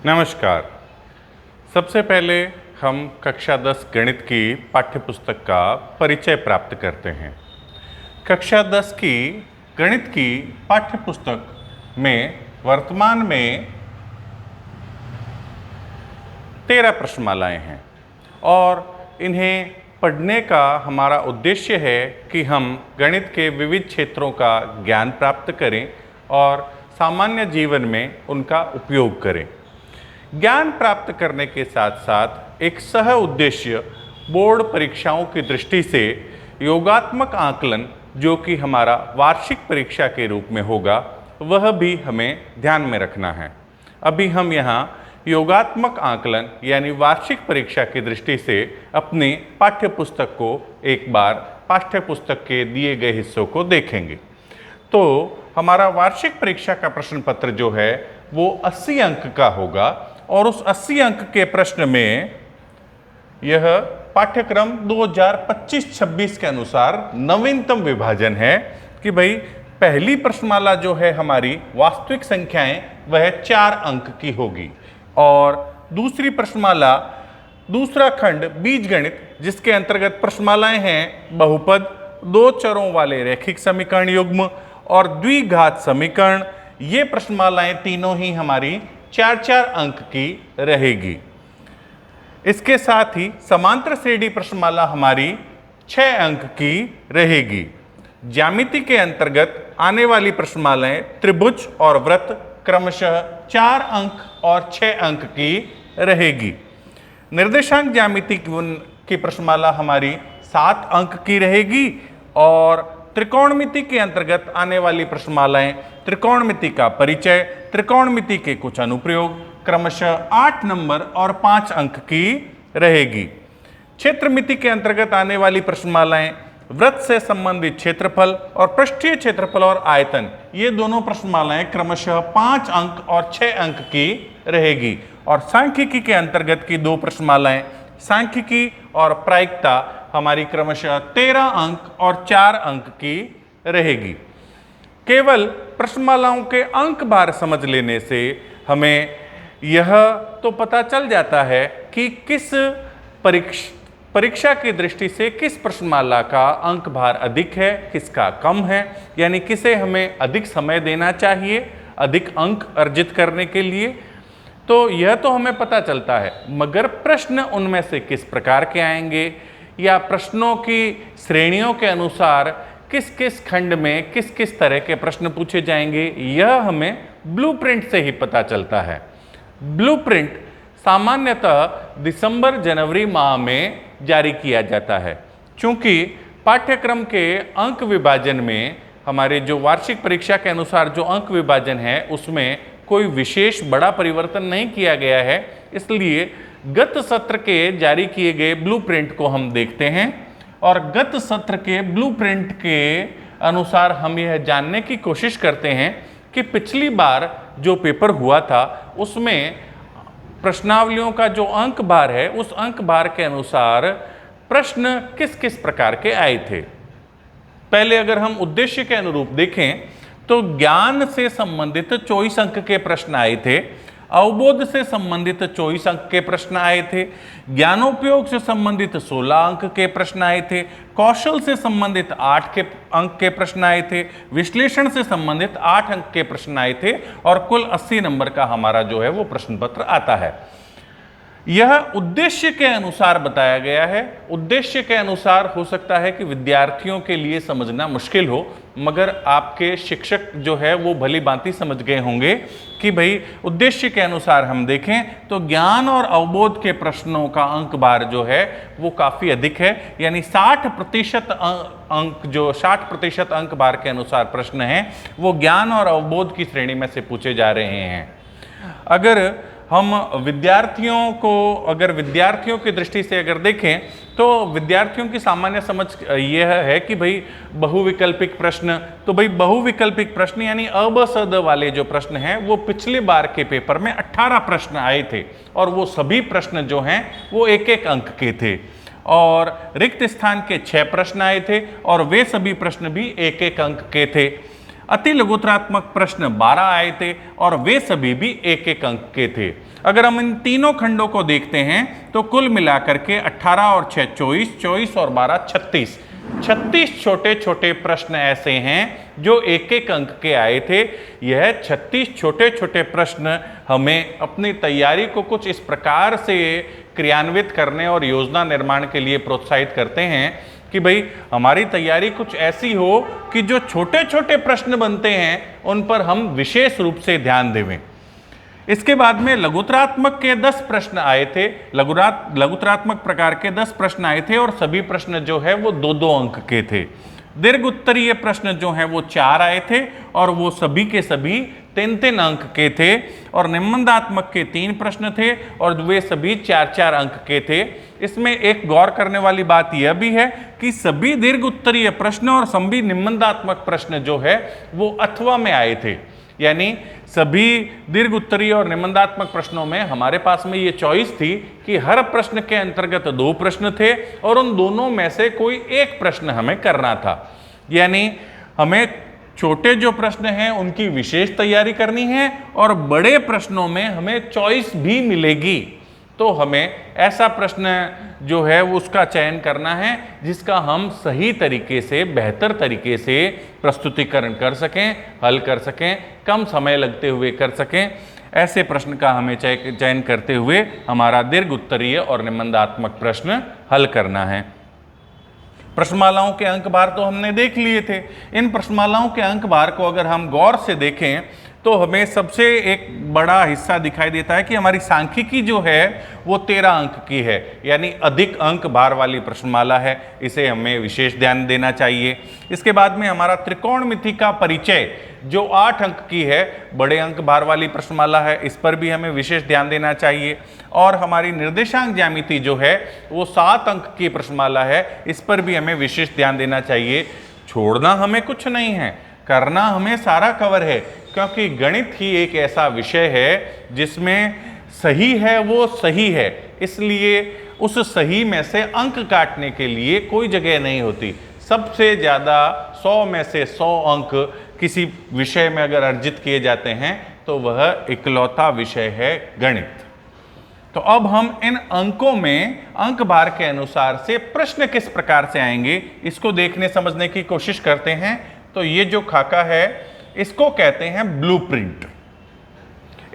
नमस्कार। सबसे पहले हम कक्षा 10 गणित की पाठ्यपुस्तक का परिचय प्राप्त करते हैं। कक्षा 10 की गणित की पाठ्यपुस्तक में वर्तमान में 13 प्रश्नमालाएं हैं और इन्हें पढ़ने का हमारा उद्देश्य है कि हम गणित के विविध क्षेत्रों का ज्ञान प्राप्त करें और सामान्य जीवन में उनका उपयोग करें। ज्ञान प्राप्त करने के साथ साथ एक सह उद्देश्य बोर्ड परीक्षाओं की दृष्टि से योगात्मक आकलन, जो कि हमारा वार्षिक परीक्षा के रूप में होगा, वह भी हमें ध्यान में रखना है। अभी हम यहाँ योगात्मक आकलन यानी वार्षिक परीक्षा की दृष्टि से अपनी पाठ्यपुस्तक को एक बार पाठ्यपुस्तक के दिए गए हिस्सों को देखेंगे। तो हमारा वार्षिक परीक्षा का प्रश्न पत्र जो है वो 80 अंक का होगा और उस 80 अंक के प्रश्न में यह पाठ्यक्रम 2025-26 के अनुसार नवीनतम विभाजन है कि भाई पहली प्रश्नमाला जो है हमारी वास्तविक संख्याएं वह 4 अंक की होगी और दूसरी प्रश्नमाला दूसरा खंड बीजगणित, जिसके अंतर्गत प्रश्नमालाएं हैं बहुपद, 2 चरों वाले रैखिक समीकरण युग्म और द्विघात समीकरण। ये प्रश्नमालाएं तीनों ही हमारी 4-4 अंक की रहेगी। इसके साथ ही समांतर श्रेणी प्रश्नमाला हमारी 6 अंक की रहेगी। ज्यामिति के अंतर्गत आने वाली प्रश्नमालाएं त्रिभुज और वृत्त क्रमशः 4 अंक और 6 अंक की रहेगी। निर्देशांक ज्यामिति की प्रश्नमाला हमारी 7 अंक की रहेगी और त्रिकोणमिति के अंतर्गत आने वाली प्रश्नमालाएं त्रिकोणमिति का परिचय, त्रिकोणमिति के कुछ अनुप्रयोग क्रमशः 8 नंबर और 5 अंक की रहेगी। क्षेत्रमिति के अंतर्गत आने वाली प्रश्नमालाएं वृत्त से संबंधित क्षेत्रफल और पृष्ठीय क्षेत्रफल और आयतन, ये दोनों प्रश्नमालाएं क्रमशः 5 अंक और 6 अंक की रहेगी। और सांख्यिकी के अंतर्गत की 2 प्रश्नमालाएं सांख्यिकी और प्रायिकता हमारी क्रमशः 13 अंक और 4 अंक की रहेगी। केवल प्रश्नमालाओं के अंक भार समझ लेने से हमें यह तो पता चल जाता है कि किस परीक्षा की दृष्टि से किस प्रश्नमाला का अंक भार अधिक है, किसका कम है, यानी किसे हमें अधिक समय देना चाहिए अधिक अंक अर्जित करने के लिए। तो यह तो हमें पता चलता है, मगर प्रश्न उनमें से किस प्रकार के आएंगे या प्रश्नों की श्रेणियों के अनुसार किस किस खंड में किस किस तरह के प्रश्न पूछे जाएंगे, यह हमें ब्लूप्रिंट से ही पता चलता है। ब्लूप्रिंट सामान्यतः दिसंबर जनवरी माह में जारी किया जाता है। चूंकि पाठ्यक्रम के अंक विभाजन में हमारे जो वार्षिक परीक्षा के अनुसार जो अंक विभाजन है उसमें कोई विशेष बड़ा परिवर्तन नहीं किया गया है, इसलिए गत सत्र के जारी किए गए ब्लूप्रिंट को हम देखते हैं और गत सत्र के ब्लूप्रिंट के अनुसार हम यह जानने की कोशिश करते हैं कि पिछली बार जो पेपर हुआ था उसमें प्रश्नावलियों का जो अंक भार है उस अंक भार के अनुसार प्रश्न किस किस प्रकार के आए थे। पहले अगर हम उद्देश्य के अनुरूप देखें तो ज्ञान से संबंधित 24 अंक के प्रश्न आए थे, अवबोध से संबंधित 24 अंक के प्रश्न आए थे, ज्ञानोपयोग से संबंधित 16 अंक के प्रश्न आए थे, कौशल से संबंधित 8 अंक के प्रश्न आए थे, विश्लेषण से संबंधित 8 अंक के प्रश्न आए थे और कुल 80 नंबर का हमारा जो है वो प्रश्न पत्र आता है। यह उद्देश्य के अनुसार बताया गया है। उद्देश्य के अनुसार हो सकता है कि विद्यार्थियों के लिए समझना मुश्किल हो, मगर आपके शिक्षक जो है वो भली भांति समझ गए होंगे कि भाई उद्देश्य के अनुसार हम देखें तो ज्ञान और अवबोध के प्रश्नों का अंक भार जो है वो काफ़ी अधिक है, यानी 60% अंक जो 60% अंक भार के अनुसार प्रश्न हैं वो ज्ञान और अवबोध की श्रेणी में से पूछे जा रहे हैं। अगर हम विद्यार्थियों की दृष्टि से अगर देखें तो विद्यार्थियों की सामान्य समझ यह है कि भाई बहुविकल्पिक प्रश्न, तो भाई बहुविकल्पिक प्रश्न यानी अ ब स द वाले जो प्रश्न हैं वो पिछले बार के पेपर में 18 प्रश्न आए थे और वो सभी प्रश्न जो हैं वो 1-1 अंक के थे और रिक्त स्थान के 6 प्रश्न आए थे और वे सभी प्रश्न भी 1-1 अंक के थे। अति लघुत्तरात्मक प्रश्न 12 आए थे और वे सभी भी एक एक अंक के थे। अगर हम इन तीनों खंडों को देखते हैं तो कुल मिलाकर के 18 और 6 24, 24 और 12 36, 36 छोटे छोटे प्रश्न ऐसे हैं जो एक एक अंक के आए थे। यह 36 छोटे छोटे प्रश्न हमें अपनी तैयारी को कुछ इस प्रकार से क्रियान्वित करने और योजना निर्माण के लिए प्रोत्साहित करते हैं कि भाई हमारी तैयारी कुछ ऐसी हो कि जो छोटे छोटे प्रश्न बनते हैं उन पर हम विशेष रूप से ध्यान देवें। इसके बाद में लघुत्तरात्मक के 10 प्रश्न आए थे, लघुत्तरात्मक प्रकार के 10 प्रश्न आए थे और सभी प्रश्न जो है वो 2-2 अंक के थे। दीर्घ उत्तरीय प्रश्न जो हैं वो 4 आए थे और वो सभी के सभी 3-3 अंक के थे और निम्नदात्मक के 3 प्रश्न थे और वे सभी 4-4 अंक के थे। इसमें एक गौर करने वाली बात यह भी है कि सभी दीर्घ उत्तरीय प्रश्न और सभी निम्नदात्मक प्रश्न जो है वो अथवा में आए थे, यानी सभी दीर्घ उत्तरीय और निम्नदात्मक प्रश्नों में हमारे पास में ये चॉइस थी कि हर प्रश्न के अंतर्गत 2 प्रश्न थे और उन दोनों में से कोई एक प्रश्न हमें करना था। यानी हमें छोटे जो प्रश्न हैं उनकी विशेष तैयारी करनी है और बड़े प्रश्नों में हमें चॉइस भी मिलेगी, तो हमें ऐसा प्रश्न जो है वो उसका चयन करना है जिसका हम सही तरीके से, बेहतर तरीके से प्रस्तुतिकरण कर सकें, हल कर सकें, कम समय लगते हुए कर सकें। ऐसे प्रश्न का हमें चयन करते हुए हमारा दीर्घ उत्तरीय और निम्नदात्मक प्रश्न हल करना है। प्रश्नमालाओं के अंक भार तो हमने देख लिए थे। इन प्रश्नमालाओं के अंक भार को अगर हम गौर से देखें तो हमें सबसे एक बड़ा हिस्सा दिखाई देता है कि हमारी सांख्यिकी जो है वो 13 अंक की है, यानी अधिक अंक भार वाली प्रश्नमाला है, इसे हमें विशेष ध्यान देना चाहिए। इसके बाद में हमारा त्रिकोणमिति का परिचय जो 8 अंक की है, बड़े अंक भार वाली प्रश्नमाला है, इस पर भी हमें विशेष ध्यान देना चाहिए। और हमारी निर्देशांक ज्यामिति जो है वो 7 अंक की प्रश्नमाला है, इस पर भी हमें विशेष ध्यान देना चाहिए। छोड़ना हमें कुछ नहीं है, करना हमें सारा कवर है, क्योंकि गणित ही एक ऐसा विषय है जिसमें सही है वो सही है, इसलिए उस सही में से अंक काटने के लिए कोई जगह नहीं होती। सबसे ज़्यादा 100 में से 100 अंक किसी विषय में अगर अर्जित किए जाते हैं तो वह इकलौता विषय है गणित। तो अब हम इन अंकों में अंक भार के अनुसार से प्रश्न किस प्रकार से आएंगे इसको देखने समझने की कोशिश करते हैं। तो ये जो खाका है इसको कहते हैं ब्लूप्रिंट।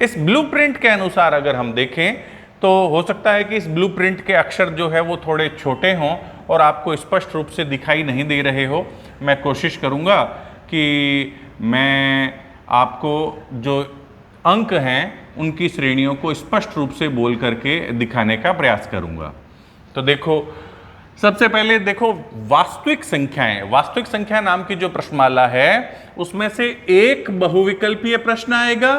इस ब्लूप्रिंट के अनुसार अगर हम देखें तो हो सकता है कि इस ब्लूप्रिंट के अक्षर जो है वो थोड़े छोटे हों और आपको स्पष्ट रूप से दिखाई नहीं दे रहे हो। मैं कोशिश करूंगा कि मैं आपको जो अंक हैं उनकी श्रेणियों को स्पष्ट रूप से बोल करके दिखाने का प्रयास करूंगा। तो देखो, सबसे पहले देखो वास्तविक संख्याएं। वास्तविक संख्या नाम की जो प्रश्नमाला है उसमें से एक बहुविकल्पीय प्रश्न आएगा,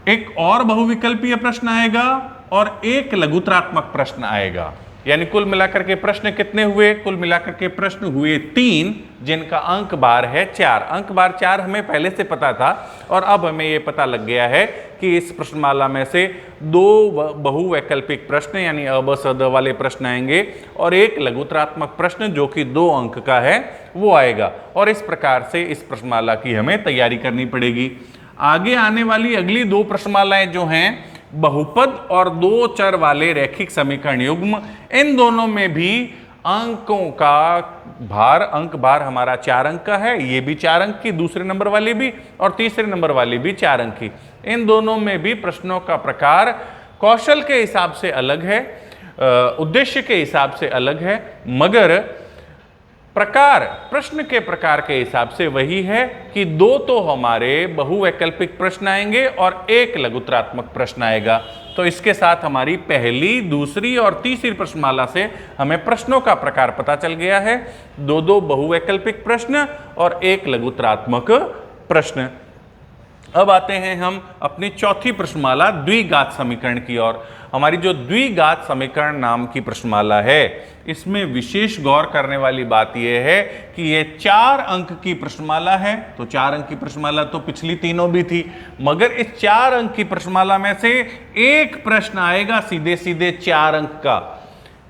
एक और बहुविकल्पीय प्रश्न आएगा और एक लघुत्तरात्मक प्रश्न आएगा। यानी कुल मिलाकर के प्रश्न कितने हुए? कुल मिलाकर के प्रश्न हुए 3, जिनका अंक भार है 4। अंक भार 4 हमें पहले से पता था और अब हमें यह पता लग गया है कि इस प्रश्नमाला में से 2 बहुवैकल्पिक प्रश्न यानी अ ब स द वाले प्रश्न आएंगे और एक लघुत्तरात्मक प्रश्न जो कि 2 अंक का है वो आएगा। और इस प्रकार से इस प्रश्नमाला की हमें तैयारी करनी पड़ेगी। आगे आने वाली अगली 2 प्रश्नमालाएं जो हैं बहुपद और 2 चर वाले रैखिक समीकरण युग्म, इन दोनों में भी अंकों का भार, अंक भार हमारा 4 अंक का है। ये भी 4 अंक की, दूसरे नंबर वाली भी और तीसरे नंबर वाली भी 4 अंक की। इन दोनों में भी प्रश्नों का प्रकार कौशल के हिसाब से अलग है, उद्देश्य के हिसाब से अलग है, मगर प्रकार, प्रश्न के प्रकार के हिसाब से वही है कि 2 तो हमारे बहुवैकल्पिक प्रश्न आएंगे और एक लघुत्तरात्मक प्रश्न आएगा। तो इसके साथ हमारी पहली, दूसरी और तीसरी प्रश्नमाला से हमें प्रश्नों का प्रकार पता चल गया है। 2 बहुवैकल्पिक प्रश्न और एक लघुत्तरात्मक प्रश्न। अब आते हैं हम अपनी चौथी प्रश्नमाला द्विघात समीकरण की ओर। हमारी जो द्विघात समीकरण नाम की प्रश्नमाला है इसमें विशेष गौर करने वाली बात यह है कि ये 4 अंक की प्रश्नमाला है। तो 4 अंक की प्रश्नमाला तो पिछली तीनों भी थी, मगर इस 4 अंक की प्रश्नमाला में से एक प्रश्न आएगा सीधे सीधे 4 अंक का।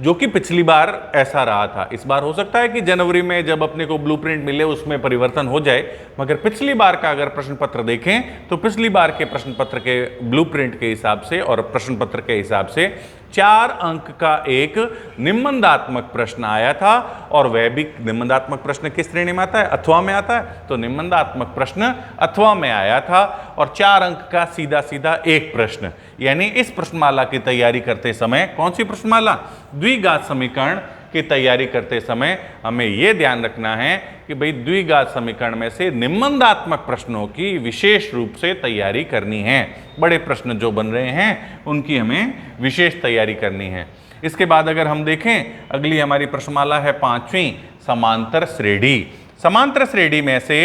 जो कि पिछली बार ऐसा रहा था। इस बार हो सकता है कि जनवरी में जब अपने को ब्लूप्रिंट मिले उसमें परिवर्तन हो जाए, मगर पिछली बार का अगर प्रश्न पत्र देखें तो पिछली बार के प्रश्न पत्र के ब्लूप्रिंट के हिसाब से और प्रश्न पत्र के हिसाब से 4 अंक का एक निबंधात्मक प्रश्न आया था, और वह भी निबंधात्मक प्रश्न किस श्रेणी में आता है? अथवा में आता है। तो निबंधात्मक प्रश्न अथवा में आया था और 4 अंक का सीधा सीधा एक प्रश्न। यानी इस प्रश्नमाला की तैयारी करते समय, कौन सी प्रश्नमाला? द्विघात समीकरण की तैयारी करते समय हमें यह ध्यान रखना है कि भाई द्विघात समीकरण में से निबंधात्मक प्रश्नों की विशेष रूप से तैयारी करनी है। बड़े प्रश्न जो बन रहे हैं उनकी हमें विशेष तैयारी करनी है। इसके बाद अगर हम देखें, अगली हमारी प्रश्नमाला है 5वीं, समांतर श्रेणी। समांतर श्रेणी में से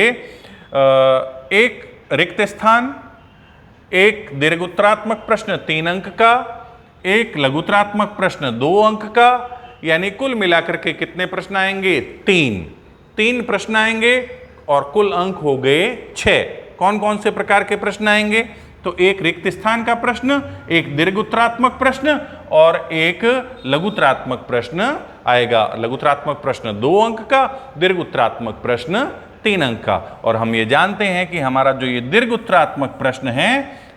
एक रिक्त स्थान, एक दीर्घोत्तरात्मक प्रश्न 3 अंक का, एक लघुत्तरात्मक प्रश्न 2 अंक का, यानी कुल मिलाकर के कितने प्रश्न आएंगे? 3 प्रश्न आएंगे और कुल अंक हो गए 6। कौन कौन से प्रकार के प्रश्न आएंगे? तो एक रिक्त स्थान का प्रश्न, एक दीर्घोत्तरात्मक प्रश्न और एक लघुत्तरात्मक प्रश्न आएगा। लघुत्तरात्मक प्रश्न 2 अंक का, दीर्घोत्तरात्मक प्रश्न 3 अंक का। और हम ये जानते हैं कि हमारा जो ये दीर्घोत्तरात्मक प्रश्न है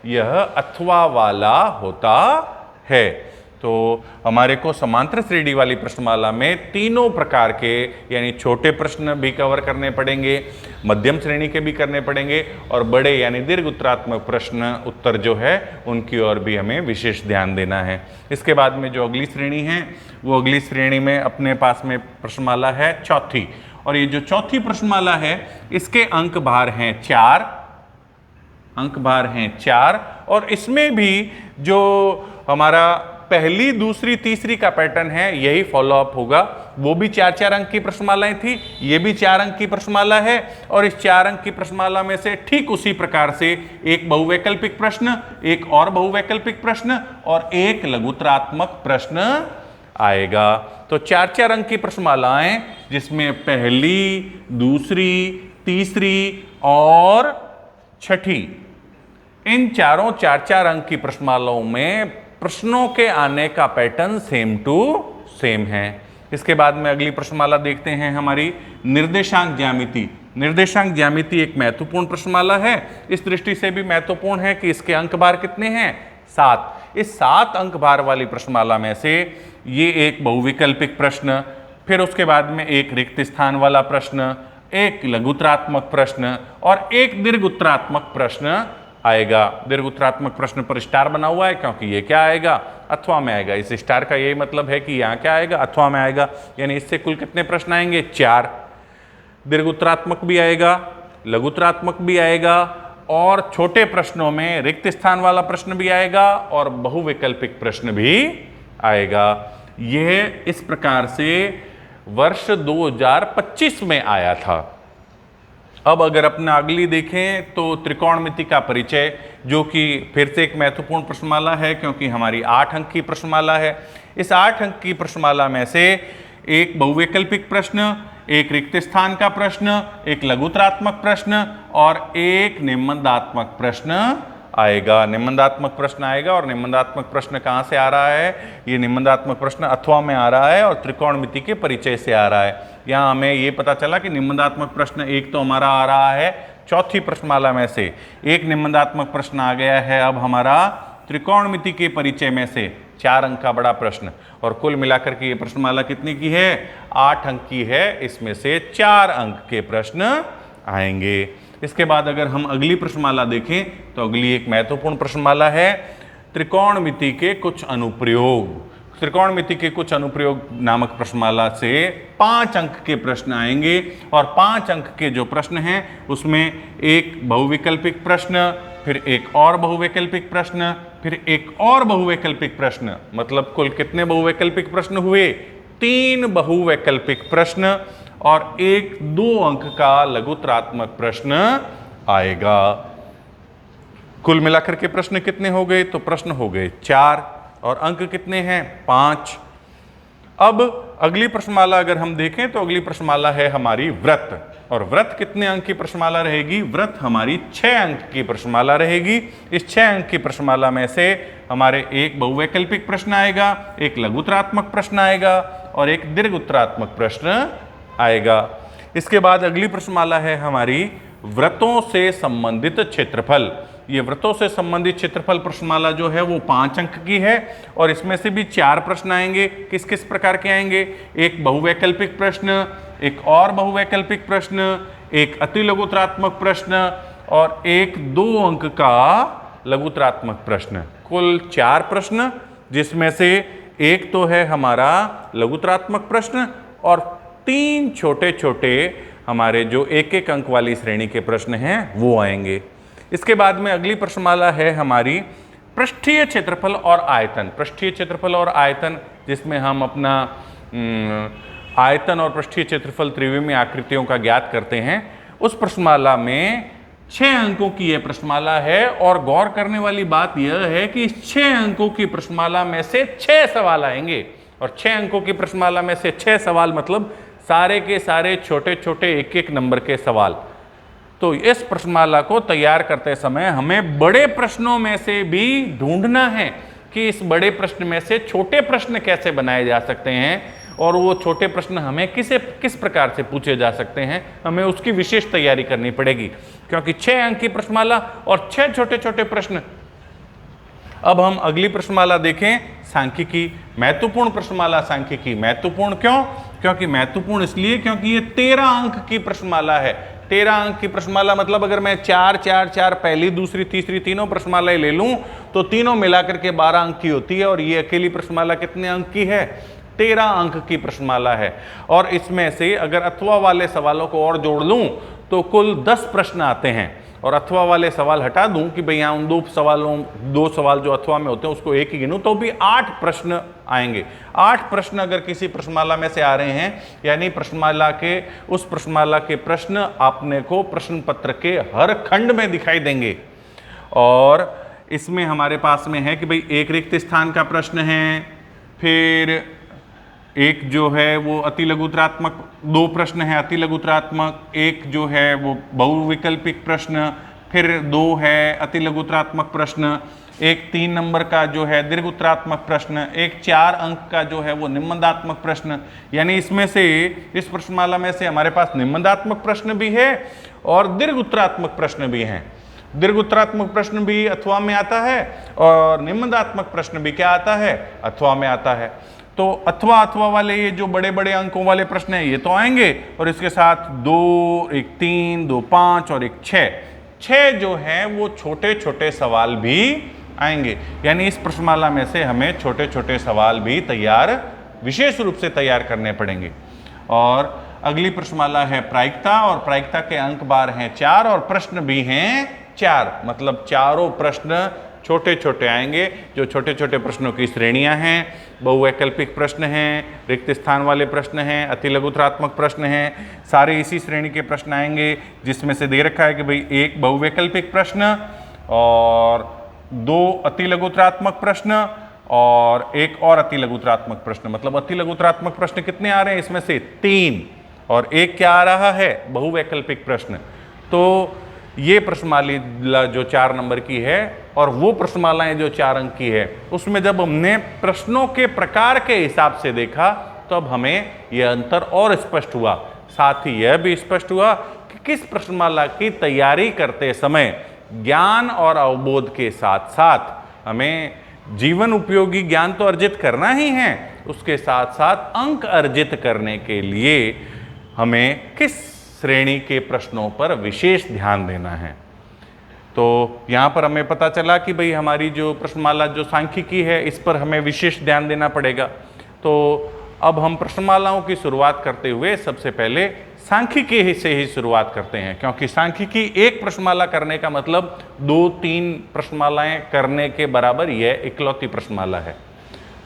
यह अथवा वाला होता है। तो हमारे को समांतर श्रेणी वाली प्रश्नमाला में तीनों प्रकार के, यानी छोटे प्रश्न भी कवर करने पड़ेंगे, मध्यम श्रेणी के भी करने पड़ेंगे, और बड़े यानी दीर्घोत्तरात्मक प्रश्न उत्तर जो है उनकी ओर भी हमें विशेष ध्यान देना है। इसके बाद में जो अगली श्रेणी है वो अगली श्रेणी में अपने पास में प्रश्नमाला है चौथी, और ये जो चौथी प्रश्नमाला है इसके अंक भार हैं 4, और इसमें भी जो हमारा पहली, दूसरी, तीसरी का पैटर्न है यही फॉलोअप होगा। वो भी 4-4 अंक की प्रश्नमालाएं थी, ये भी 4 अंक की प्रश्नमाला है, और इस 4 अंक की प्रश्नमाला में से ठीक उसी प्रकार से एक बहुवैकल्पिक प्रश्न, एक और बहुवैकल्पिक प्रश्न और एक लघुत्तरात्मक प्रश्न आएगा। तो 4-4 अंक की प्रश्नमालाएं जिसमें पहली, दूसरी, तीसरी और छठी, इन चारों 4-4 अंक की प्रश्नमालाओं में प्रश्नों के आने का पैटर्न सेम टू सेम है। इसके बाद में अगली प्रश्नमाला देखते हैं हमारी निर्देशांक ज्यामिति। निर्देशांक ज्यामिति एक महत्वपूर्ण प्रश्नमाला है, इस दृष्टि से भी महत्वपूर्ण है कि इसके अंक भार कितने हैं? 7। इस 7 अंक भार वाली प्रश्नमाला में से ये एक बहुविकल्पिक प्रश्न, फिर उसके बाद में एक रिक्त स्थान वाला प्रश्न, एक लघुत्तरात्मक प्रश्न और एक दीर्घोत्तरात्मक प्रश्न आएगा। दीर्घोत्तरात्मक प्रश्न पर स्टार बना हुआ है क्योंकि ये क्या आएगा? अथवा में आएगा। इस स्टार का यही मतलब है कि यहाँ क्या आएगा? अथवा में आएगा। यानी इससे कुल कितने प्रश्न आएंगे? 4। दीर्घोत्तरात्मक भी आएगा, लघुत्तरात्मक भी आएगा, और छोटे प्रश्नों में रिक्त स्थान वाला प्रश्न भी आएगा और बहुविकल्पिक प्रश्न भी आएगा। यह इस प्रकार से वर्ष 2025 में आया था। अब अगर अपना अगली देखें तो त्रिकोणमिति का परिचय, जो कि फिर से एक महत्वपूर्ण प्रश्नमाला है क्योंकि हमारी 8 अंक की प्रश्नमाला है। इस 8 अंक की प्रश्नमाला में से एक बहुवैकल्पिक प्रश्न, एक रिक्त स्थान का प्रश्न, एक लघुत्तरात्मक प्रश्न और एक निबंधात्मक प्रश्न आएगा। निबंधात्मक प्रश्न आएगा, और निबंधात्मक प्रश्न कहाँ से आ रहा है? ये निबंधात्मक प्रश्न अथवा में आ रहा है और त्रिकोणमिति के परिचय से आ रहा है। यहाँ हमें ये पता चला कि निबंधात्मक प्रश्न एक तो हमारा आ रहा है चौथी प्रश्नमाला में से, एक निबंधात्मक प्रश्न आ गया है अब हमारा त्रिकोणमिति के परिचय में से 4 अंक का बड़ा प्रश्न, और कुल मिलाकर के ये प्रश्नमाला कितनी की है? 8 अंक की है। इसमें से 4 अंक के प्रश्न आएंगे। इसके बाद अगर हम अगली प्रश्नमाला देखें तो अगली एक महत्वपूर्ण प्रश्नमाला है त्रिकोणमिति के कुछ अनुप्रयोग। त्रिकोणमिति के कुछ अनुप्रयोग नामक प्रश्नमाला से 5 अंक के प्रश्न आएंगे, और 5 अंक के जो प्रश्न हैं उसमें एक बहुविकल्पिक प्रश्न, फिर एक और बहुवैकल्पिक प्रश्न, फिर एक और बहुवैकल्पिक प्रश्न, मतलब कुल कितने बहुवैकल्पिक प्रश्न हुए? 3 बहुवैकल्पिक प्रश्न और एक 2 अंक का लघुत्तरात्मक प्रश्न आएगा। कुल मिलाकर के प्रश्न कितने हो गए? तो प्रश्न हो गए 4 और अंक कितने हैं? 5। अब अगली प्रश्नमाला अगर हम देखें तो अगली प्रश्नमाला है हमारी व्रत। और व्रत कितने अंक की प्रश्नमाला रहेगी? व्रत हमारी 6 अंक की प्रश्नमाला रहेगी। इस 6 अंक की प्रश्नमाला में से हमारे एक बहुवैकल्पिक प्रश्न आएगा, एक लघुत्तरात्मक प्रश्न आएगा और एक दीर्घोत्तरात्मक प्रश्न आएगा। इसके बाद अगली प्रश्नमाला है हमारी व्रतों से संबंधित क्षेत्रफल। ये व्रतों से संबंधित क्षेत्रफल प्रश्नमाला जो है वो 5 अंक की है और इसमें से भी 4 प्रश्न आएंगे। किस किस प्रकार के आएंगे? एक बहुवैकल्पिक प्रश्न, एक और बहुवैकल्पिक प्रश्न, एक अति लघुत्तरात्मक प्रश्न और एक 2 अंक का लघुत्तरात्मक प्रश्न। कुल 4 प्रश्न, जिसमें से एक तो है हमारा लघुत्तरात्मक प्रश्न और 3 छोटे छोटे हमारे जो 1-1 अंक वाली श्रेणी के प्रश्न हैं वो आएंगे। इसके बाद में अगली प्रश्नमाला है हमारी पृष्ठीय क्षेत्रफल और आयतन। पृष्ठीय क्षेत्रफल और आयतन, जिसमें हम अपना आयतन और पृष्ठीय क्षेत्रफल त्रिविमीय आकृतियों का ज्ञात करते हैं। उस प्रश्नमाला में 6 अंकों की यह प्रश्नमाला है और गौर करने वाली बात यह है कि इस 6 अंकों की प्रश्नमाला में से 6 सवाल आएंगे और 6 अंकों की प्रश्नमाला में से 6 सवाल मतलब सारे के सारे छोटे छोटे 1-1 नंबर के सवाल। तो इस प्रश्नमाला को तैयार करते समय हमें बड़े प्रश्नों में से भी ढूंढना है कि इस बड़े प्रश्न में से छोटे प्रश्न कैसे बनाए जा सकते हैं और वो छोटे प्रश्न हमें किस प्रकार से पूछे जा सकते हैं। हमें उसकी विशेष तैयारी करनी पड़ेगी, क्योंकि 6 अंक की प्रश्नमाला और 6 छोटे छोटे प्रश्न। अब हम अगली प्रश्नमाला देखें, सांख्यिकी। महत्वपूर्ण प्रश्नमाला सांख्यिकी। महत्वपूर्ण क्यों? क्योंकि महत्वपूर्ण इसलिए क्योंकि ये 13 अंक की प्रश्नमाला है। 13 अंक की प्रश्नमाला मतलब अगर मैं 4 4 4 पहली, दूसरी, तीसरी तीनों प्रश्नमालाएं ले लूं तो तीनों मिलाकर के 12 अंक की होती है और ये अकेली प्रश्नमाला कितने अंक की है? 13 अंक की प्रश्नमाला है। और इसमें से अगर अथवा वाले सवालों को और जोड़ लूं तो कुल 10 प्रश्न आते हैं और अथवा वाले सवाल हटा दूं कि भैया उन 2 सवाल जो अथवा में होते हैं उसको एक ही गिनूं तो भी 8 प्रश्न आएंगे। 8 प्रश्न अगर किसी प्रश्नमाला में से आ रहे हैं, यानी उस प्रश्नमाला के प्रश्न आपने को प्रश्न पत्र के हर खंड में दिखाई देंगे। और इसमें हमारे पास में है कि भाई एक रिक्त स्थान का प्रश्न है, फिर एक जो है वो अति लघुत्तरात्मक, 2 प्रश्न है अति लघुत्तरात्मक, एक जो है वो बहुविकल्पिक प्रश्न, फिर 2 है अति लघुत्तरात्मक प्रश्न, एक 3 नंबर का जो है दीर्घोत्तरात्मक प्रश्न, एक 4 अंक का जो है वो निम्नदात्मक प्रश्न। यानी इसमें से इस प्रश्नमाला में से हमारे पास निम्नदात्मक प्रश्न भी है और दीर्घोत्तरात्मक प्रश्न भी हैं। दीर्घोत्तरात्मक प्रश्न भी अथवा में आता है और निम्नदात्मक प्रश्न भी क्या आता है? अथवा में आता है। तो अथवा वाले ये जो बड़े बड़े अंकों वाले प्रश्न हैं ये तो आएंगे और इसके साथ 2, एक 3, 2 5 और एक 6 जो हैं वो छोटे छोटे सवाल भी आएंगे। यानी इस प्रश्नमाला में से हमें छोटे छोटे सवाल भी विशेष रूप से तैयार करने पड़ेंगे। और अगली प्रश्नमाला है प्रायिकता और प्रायिकता के अंक बार हैं 4 और प्रश्न भी हैं 4, मतलब चारों प्रश्न छोटे छोटे आएंगे। जो छोटे छोटे प्रश्नों की श्रेणियां हैं, बहुवैकल्पिक प्रश्न हैं, रिक्त स्थान वाले प्रश्न हैं, अति लघुत्तरात्मक प्रश्न हैं, सारे इसी श्रेणी के प्रश्न आएंगे। जिसमें से दे रखा है कि भाई एक बहुवैकल्पिक प्रश्न और 2 अति लघुत्तरात्मक प्रश्न और एक और अति लघुत्तरात्मक प्रश्न। मतलब अति लघुत्तरात्मक प्रश्न कितने आ रहे हैं? इसमें से 3 और एक क्या आ रहा है? बहुवैकल्पिक प्रश्न। तो ये प्रश्नमाला जो 4 नंबर की है और वो प्रश्नमालाएं जो 4 अंक की है, उसमें जब हमने प्रश्नों के प्रकार के हिसाब से देखा तो अब हमें यह अंतर और स्पष्ट हुआ। साथ ही यह भी स्पष्ट हुआ कि किस प्रश्नमाला की तैयारी करते समय ज्ञान और अवबोध के साथ साथ हमें जीवन उपयोगी ज्ञान तो अर्जित करना ही है, उसके साथ साथ अंक अर्जित करने के लिए हमें किस श्रेणी के प्रश्नों पर विशेष ध्यान देना है। तो यहाँ पर हमें पता चला कि भाई हमारी जो प्रश्नमाला जो सांख्यिकी है इस पर हमें विशेष ध्यान देना पड़ेगा। तो अब हम प्रश्नमालाओं की शुरुआत करते हुए सबसे पहले सांख्यिकी से ही शुरुआत करते हैं, क्योंकि सांख्यिकी एक प्रश्नमाला करने का मतलब 2-3 प्रश्नमालाएं करने के बराबर यह इकलौती प्रश्नमाला है।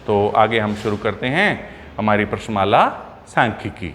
तो आगे हम शुरू करते हैं हमारी प्रश्नमाला सांख्यिकी।